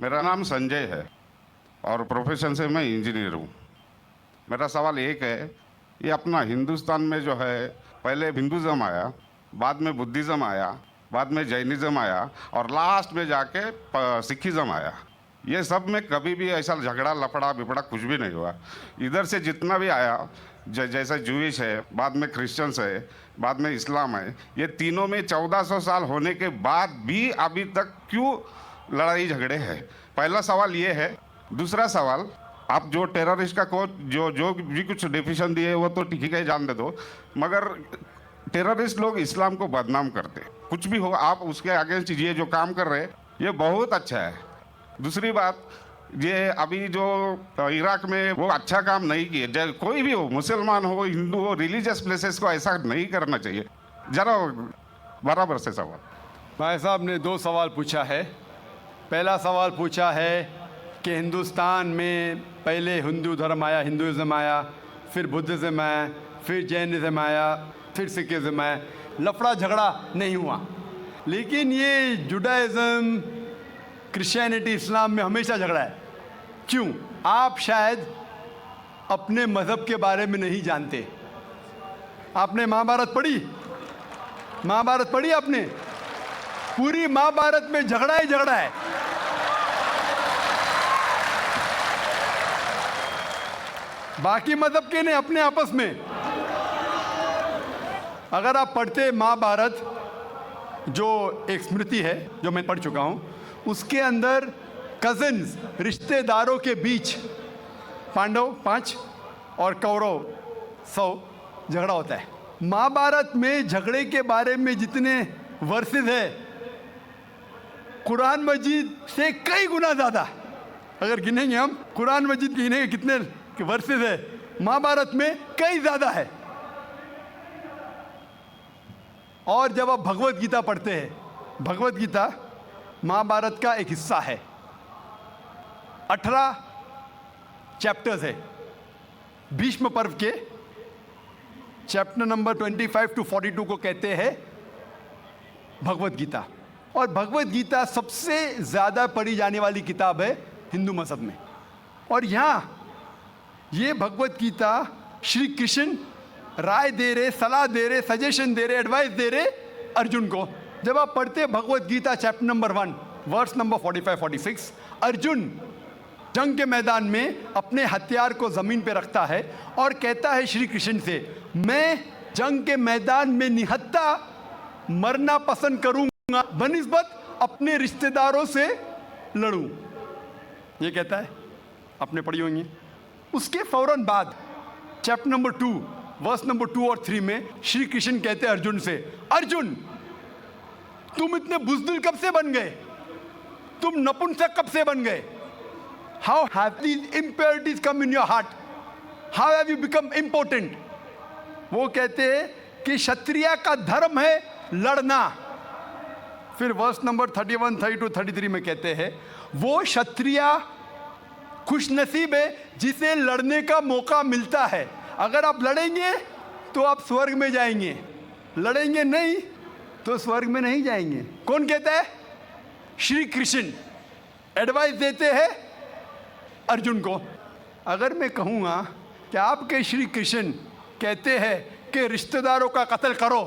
मेरा नाम संजय है और प्रोफेशन से मैं इंजीनियर हूँ। मेरा सवाल एक है, ये अपना हिंदुस्तान में जो है, पहले हिंदुज़म आया, बाद में बुद्धिज़्म आया, बाद में जैनिज़्म आया और लास्ट में जाके सिखिज़्म आया। ये सब में कभी भी ऐसा झगड़ा लफड़ा बिपड़ा कुछ भी नहीं हुआ। इधर से जितना भी आया, जैसे जूइश है, बाद में क्रिश्चियंस है, बाद में इस्लाम है, ये तीनों में 1400 साल होने के बाद भी अभी तक क्यों लड़ाई झगड़े हैं? पहला सवाल ये है। दूसरा सवाल, आप जो टेररिस्ट का को जो भी कुछ डेफिनेशन दिए वो तो ठीक है, जान दे दो, मगर टेररिस्ट लोग इस्लाम को बदनाम करते, कुछ भी हो आप उसके अगेंस्ट ये जो काम कर रहे हैं ये बहुत अच्छा है। दूसरी बात, ये अभी जो इराक में वो अच्छा काम नहीं किए, कोई भी हो, मुसलमान हो, हिंदू हो, रिलीजियस प्लेसेस को ऐसा नहीं करना चाहिए। जरा बराबर से सवाल। भाई साहब ने दो सवाल पूछा है। पहला सवाल पूछा है कि हिंदुस्तान में पहले हिंदू धर्म आया, हिंदुज़म आया, फिर बुद्धिज़्म आया, फिर जैनिज़्म आया, फिर सिखिज़्म आया, लफड़ा झगड़ा नहीं हुआ। लेकिन ये जुडाइज़म, क्रिश्चियनिटी, इस्लाम में हमेशा झगड़ा है। क्यों? आप शायद अपने मज़हब के बारे में नहीं जानते। आपने महाभारत पढ़ी? महाभारत पढ़ी आपने? पूरी महाभारत में झगड़ा ही झगड़ा है। बाकी मज़हब के नहीं, अपने आपस में। अगर आप पढ़ते महाभारत, जो एक स्मृति है जो मैं पढ़ चुका हूं, उसके अंदर कजिन्स, रिश्तेदारों के बीच पांडव 5 और कौरव 100 झगड़ा होता है। महाभारत में झगड़े के बारे में जितने वर्सेस है, कुरान मजीद से कई गुना ज़्यादा। अगर गिनेंगे हम, कुरान मजीद गिनेंगे कितने वर्सेस है, महाभारत में कई ज़्यादा है। और जब आप भगवत गीता पढ़ते हैं, भगवत गीता महाभारत का एक हिस्सा है, 18 चैप्टर्स है। भीष्म पर्व के चैप्टर नंबर 25 to 42 को कहते हैं भगवत गीता। और भगवत गीता सबसे ज़्यादा पढ़ी जाने वाली किताब है हिंदू मज़हब में। और यहाँ ये भगवत गीता श्री कृष्ण राय दे रहे, सलाह दे रहे, सजेशन दे रहे, एडवाइस दे रहे अर्जुन को। जब आप पढ़ते Bhagavad Gita chapter number 1 verse number 45-46, Arjun जंग के मैदान में अपने हथियार को ज़मीन पे रखता है और कहता है श्री कृष्ण से, मैं जंग के मैदान में निहत्था मरना पसंद करूंगा बनिस्बत अपने रिश्तेदारों से लड़ूं। ये कहता है, आपने पढ़ी होंगी। उसके फौरन बाद चैप्टर नंबर 2 वर्स नंबर 2 और 3 में श्री कृष्ण कहते हैं अर्जुन से, अर्जुन तुम इतने बुज़दिल कब से बन गए? तुम नपुंसक कब से बन गए? How have these impurities come in your heart? How have you become important? वो कहते हैं कि क्षत्रिय का धर्म है लड़ना। फिर वर्स नंबर 31, 32, 33 में कहते हैं, वो क्षत्रिय खुशनसीब है जिसे लड़ने का मौका मिलता है। अगर आप लड़ेंगे तो आप स्वर्ग में जाएंगे, लड़ेंगे नहीं तो स्वर्ग में नहीं जाएंगे। कौन कहता है? श्री कृष्ण एडवाइस देते हैं अर्जुन को। अगर मैं कहूँगा कि आपके श्री कृष्ण कहते हैं कि रिश्तेदारों का कत्ल करो,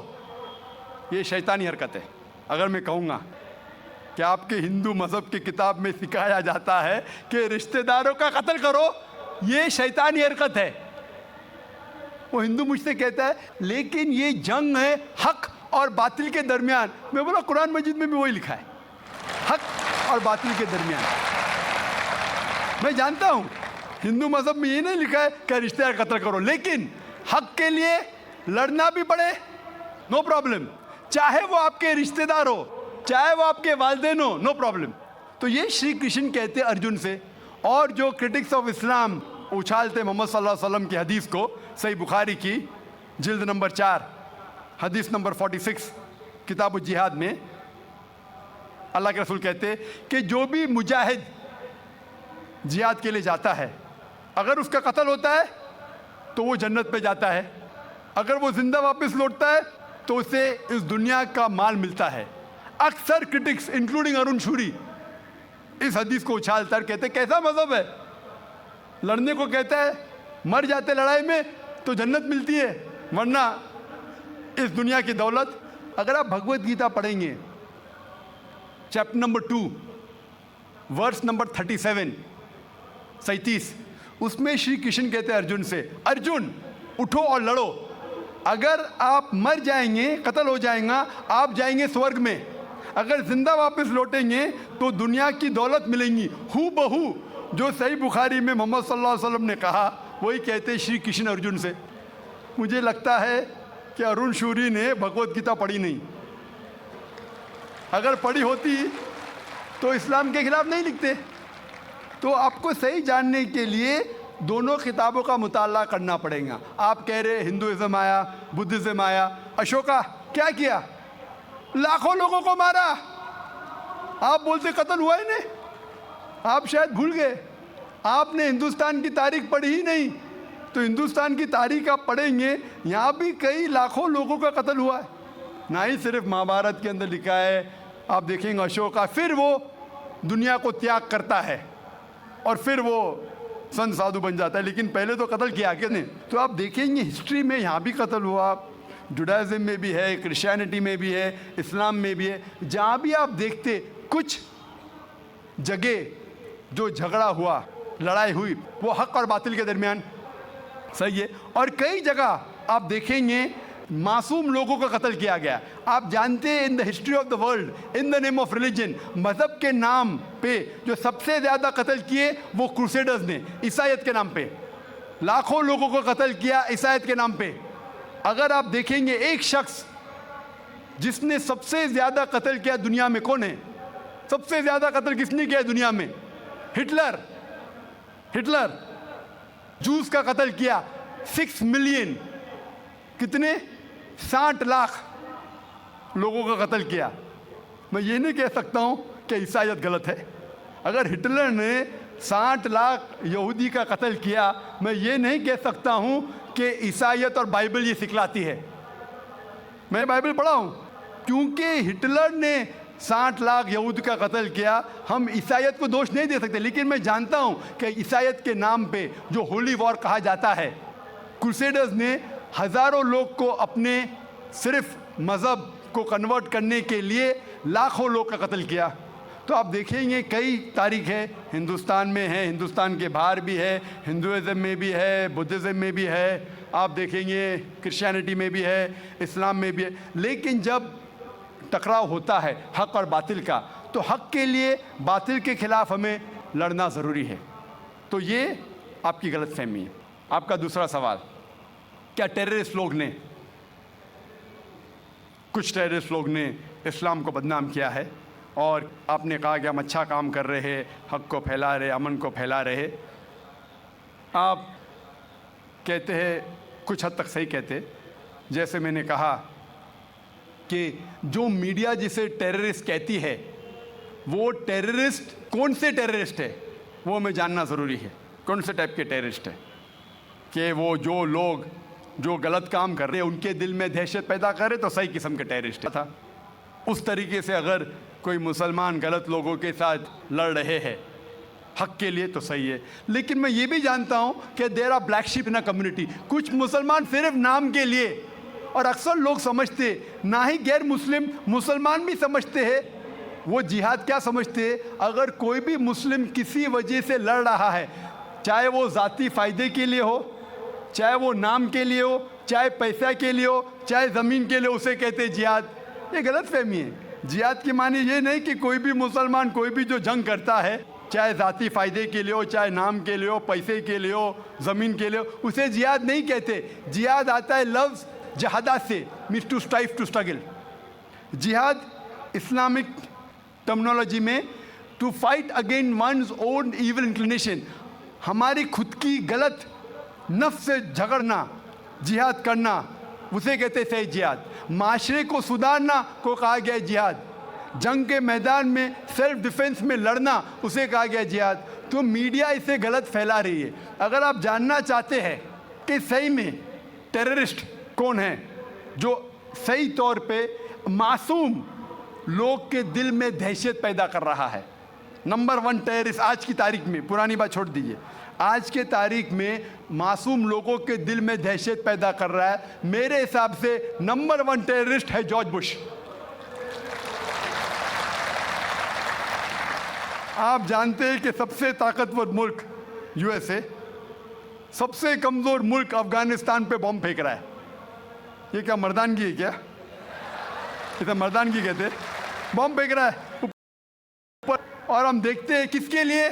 ये शैतानी हरकत है। अगर मैं कहूँगा कि आपके हिंदू मज़हब की किताब में सिखाया जाता है कि रिश्तेदारों का कत्ल करो, ये शैतानी हरकत है। वो हिंदू मुझसे कहता है लेकिन ये जंग है हक और बातिल के दरमियान। मैं बोला कुरान मजीद में भी वही लिखा है, हक और बातिल के दरमियान। मैं जानता हूँ हिंदू मज़हब में ये नहीं लिखा है कि रिश्तेदार कत्ल करो, लेकिन हक के लिए लड़ना भी पड़े, नो प्रॉब्लम। चाहे वो आपके रिश्तेदार हो, चाहे वो आपके वालिदैन हो, नो प्रॉब्लम। तो ये श्री कृष्ण कहते अर्जुन से। और जो क्रिटिक्स ऑफ इस्लाम उछालते मोहम्मद सल्लल्लाहु अलैहि वसल्लम की हदीस को, सही बुखारी की जिल्द नंबर 4 हदीस नंबर 46 किताब जिहाद में अल्लाह के रसूल कहते कि जो भी मुजाहिद जिहाद के लिए जाता है, अगर उसका कत्ल होता है तो वो जन्नत पे जाता है, अगर वो जिंदा वापस लौटता है तो उसे इस दुनिया का माल मिलता है। अक्सर क्रिटिक्स इंक्लूडिंग अरुण शूरी इस हदीस को उछालता है, कहते कैसा मजहब है, लड़ने को कहता है, मर जाते लड़ाई में तो जन्नत मिलती है, वरना इस दुनिया की दौलत। अगर आप भगवत गीता पढ़ेंगे चैप्टर नंबर 2 वर्स नंबर 37, उसमें श्री कृष्ण कहते हैं अर्जुन से, अर्जुन उठो और लड़ो, अगर आप मर जाएंगे, कत्ल हो जाएगा, आप जाएंगे स्वर्ग में, अगर जिंदा वापस लौटेंगे तो दुनिया की दौलत मिलेंगी। हू बहू जो सही बुखारी में मोहम्मद सल्लल्लाहु अलैहि वसल्लम ने कहा, वही कहते श्री कृष्ण अर्जुन से। मुझे लगता है कि अरुण शूरी ने भगवत गीता पढ़ी नहीं, अगर पढ़ी होती तो इस्लाम के खिलाफ नहीं लिखते। तो आपको सही जानने के लिए दोनों किताबों का मुताला करना पड़ेगा। आप कह रहे हिंदुइज्म आया, बुद्धिज्म आया, अशोका क्या किया, लाखों लोगों को मारा, आप बोलते कत्ल हुआ ही नहीं, आप शायद भूल गए, आपने हिंदुस्तान की तारीख पढ़ी ही नहीं। तो हिंदुस्तान की तारीख आप पढ़ेंगे, यहाँ भी कई लाखों लोगों का कत्ल हुआ है, ना ही सिर्फ महाभारत के अंदर लिखा है। आप देखेंगे अशोका फिर वो दुनिया को त्याग करता है और फिर वो संत साधु बन जाता है, लेकिन पहले तो कत्ल किया किसने। तो आप देखेंगे हिस्ट्री में यहाँ भी कत्ल हुआ, जुडाइज्म में भी है, क्रिश्चियनिटी में भी है, इस्लाम में भी है। जहाँ भी आप देखते कुछ जगह जो झगड़ा हुआ, लड़ाई हुई, वो हक और बातिल के दरमियान, सही है। और कई जगह आप देखेंगे मासूम लोगों का कत्ल किया गया। आप जानते हैं in the history of the world, in the name of religion, मज़हब के नाम पे जो सबसे ज़्यादा कत्ल किए वो क्रूसेडर्स ने, ईसाईयत के नाम पे लाखों लोगों को कत्ल किया, ईसाईयत के नाम पे। अगर आप देखेंगे एक शख्स जिसने सबसे ज़्यादा कत्ल किया दुनिया में, कौन है? सबसे ज़्यादा कत्ल किसने किया दुनिया में? हिटलर। हिटलर जूस का कत्ल किया, 6 मिलियन, कितने 60 लाख लोगों का कत्ल किया। मैं ये नहीं कह सकता हूँ कि ईसाईयत गलत है। अगर हिटलर ने 60 लाख यहूदी का कत्ल किया, मैं ये नहीं कह सकता हूँ कि ईसाईयत और बाइबल ये सिखलाती है। मैं बाइबल पढ़ा हूँ, क्योंकि हिटलर ने 60 लाख यहूद का कत्ल किया, हम ईसाईयत को दोष नहीं दे सकते। लेकिन मैं जानता हूँ कि ईसाईयत के नाम पे जो होली वॉर कहा जाता है, क्रूसेडर्स ने हज़ारों लोग को अपने सिर्फ मज़हब को कन्वर्ट करने के लिए लाखों लोग का कत्ल किया। तो आप देखेंगे कई तारीख है, हिंदुस्तान में है, हिंदुस्तान के बाहर भी है, हिंदुइज्म में भी है, बुद्धिज़्म में भी है, आप देखेंगे क्रिश्चियनिटी में भी है, इस्लाम में भी है। लेकिन जब टकराव होता है हक और बातिल का, तो हक के लिए बातिल के खिलाफ हमें लड़ना ज़रूरी है। तो ये आपकी गलतफहमी है। आपका दूसरा सवाल, क्या टेररिस्ट लोग ने, कुछ टेररिस्ट लोग ने इस्लाम को बदनाम किया है, और आपने कहा कि हम अच्छा काम कर रहे हैं, हक को फैला रहे, अमन को फैला रहे। आप कहते हैं, कुछ हद तक सही कहते, जैसे मैंने कहा कि जो मीडिया जिसे टेररिस्ट कहती है, वो टेररिस्ट कौन से टेररिस्ट है वो हमें जानना ज़रूरी है। कौन से टाइप के टेररिस्ट है, कि वो जो लोग जो गलत काम कर रहे हैं उनके दिल में दहशत पैदा करे तो सही किस्म के टेररिस्ट था। उस तरीके से अगर कोई मुसलमान गलत लोगों के साथ लड़ रहे हैं हक के लिए तो सही है। लेकिन मैं ये भी जानता हूँ कि there are black sheep in a community. कुछ मुसलमान सिर्फ नाम के लिए, और अक्सर लोग समझते, ना ही गैर मुस्लिम, मुसलमान भी समझते हैं, वो जिहाद क्या समझते हैं। अगर कोई भी मुस्लिम किसी वजह से लड़ रहा है, चाहे वो ज़ाती फ़ायदे के लिए हो, चाहे वो नाम के लिए हो, चाहे पैसा के लिए हो, चाहे ज़मीन के लिए, उसे कहते हैं जिहाद। ये गलत फहमी है। जिहाद की मानी ये नहीं कि कोई भी मुसलमान कोई भी जो जंग करता है, चाहे ज़ाती फ़ायदे के लिए हो, चाहे नाम के लिए हो, पैसे के लिए हो, ज़मीन के लिए हो, उसे जिहाद नहीं कहते। जिहाद आता है लफ्ज़ जहादा से, means to strive, to struggle. जिहाद इस्लामिक टर्मिनोलॉजी में to fight against one's own evil inclination, हमारी खुद की गलत नफ्स से झगड़ना, जिहाद करना, उसे कहते सही जिहाद। माशरे को सुधारना को कहा गया जिहाद। जंग के मैदान में सेल्फ डिफेंस में लड़ना, उसे कहा गया जिहाद। तो मीडिया इसे गलत फैला रही है। अगर आप जानना चाहते हैं कि सही में टेररिस्ट कौन है जो सही तौर पे मासूम लोग के दिल में दहशत पैदा कर रहा है, नंबर 1 टेररिस्ट आज की तारीख में, पुरानी बात छोड़ दीजिए, आज के तारीख में मासूम लोगों के दिल में दहशत पैदा कर रहा है, मेरे हिसाब से नंबर 1 टेररिस्ट है जॉर्ज बुश। आप जानते हैं कि सबसे ताकतवर मुल्क यूएसए, सबसे कमजोर मुल्क अफगानिस्तान पे बम फेंक रहा है। ये क्या मर्दानगी है क्या? इसे मर्दानगी कहते हैं? बम फेंक रहा है ऊपर, और हम देखते हैं किसके लिए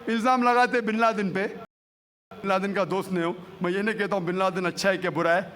इल्ज़ाम लगाते बिन लादेन पे। बिन लादेन का दोस्त नहीं हूं मैं, ये नहीं कहता हूं बिन लादेन अच्छा है क्या बुरा है,